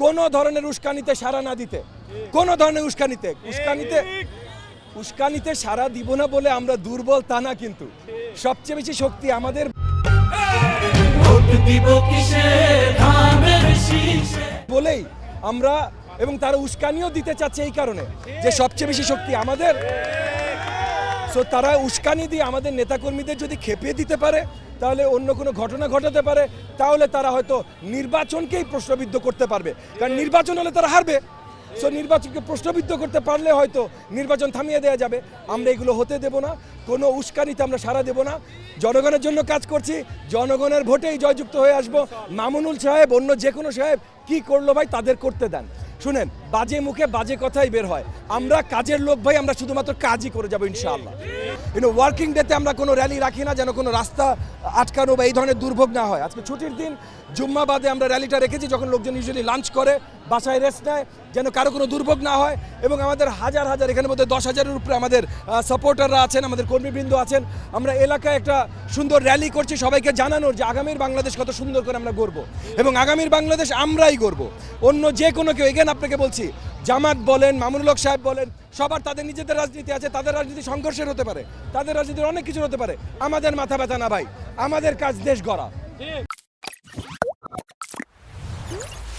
কোনো ধরনের উস্কানিতে সাড়া না দিতে, কোনো ধরনের উস্কানিতে সাড়া দিব না বলে আমরা দুর্বল তা না, কিন্তু সবচেয়ে বেশি শক্তি আমাদের বলেই আমরা, এবং তারা উস্কানিও দিতে চাচ্ছে এই কারণে যে সবচেয়ে বেশি শক্তি আমাদের। সো তারা উস্কানি দিয়ে আমাদের নেতাকর্মীদের যদি খেপিয়ে দিতে পারে, তাহলে অন্য কোনো ঘটনা ঘটাতে পারে, তাহলে তারা হয়তো নির্বাচনকেই প্রশ্নবিদ্ধ করতে পারবে, কারণ নির্বাচন হলে তারা হারবে। সো নির্বাচনকে প্রশ্নবিদ্ধ করতে পারলে হয়তো নির্বাচন থামিয়ে দেওয়া যাবে। আমরা এগুলো হতে দেব না, কোনো উস্কানিতে আমরা সাড়া দেব না। জনগণের জন্য কাজ করছি, জনগণের ভোটেই জয়যুক্ত হয়ে আসব। মামুনুল সাহেব, অন্য যে কোনো সাহেব কি করলো ভাই, তাদের করতে দেন। শুনেন, বাজে মুখে বাজে কথাই বের হয়, আমরা কাজের লোক ভাই, আমরা শুধুমাত্র কাজই করে যাবো ইনশাআল্লাহ। ওয়ার্কিং ডেতে আমরা কোনো র্যালি রাখি না, যেন কোনো রাস্তা আটকানো বা এই ধরনের দুর্ভোগ না হয়। আজকে ছুটির দিন, জুম্মা বাদে আমরা র্যালিটা রেখেছি, যখন লোকজন ইউজুয়ালি লাঞ্চ করে, বাসায় রেস্ট নেয়, যেন কারো কোনো দুর্ভোগ না হয়। এবং আমাদের হাজার হাজার, এখানের মধ্যে 10,000-এর উপরে আমাদের সাপোর্টাররা আছেন, আমাদের কর্মীবৃন্দ আছেন। আমরা এলাকায় একটা সুন্দর র্যালি করছি, সবাইকে জানানোর যে আগামীর বাংলাদেশ কত সুন্দর করে আমরা গড়ব, এবং আগামীর বাংলাদেশ আমরাই গড়ব, অন্য যে কোনো কেউ। এখানে আপনাকে বলছি, জামাত বলেন, মামুনুল হক সাহেব বলেন, সবার তাদের নিজেদের রাজনীতি আছে, তাদের রাজনীতি সংঘর্ষের হতে পারে, তাদের রাজনীতির অনেক কিছু হতে পারে। আমাদের মাথা ব্যথা না ভাই, আমাদের কাজ দেশ গড়া।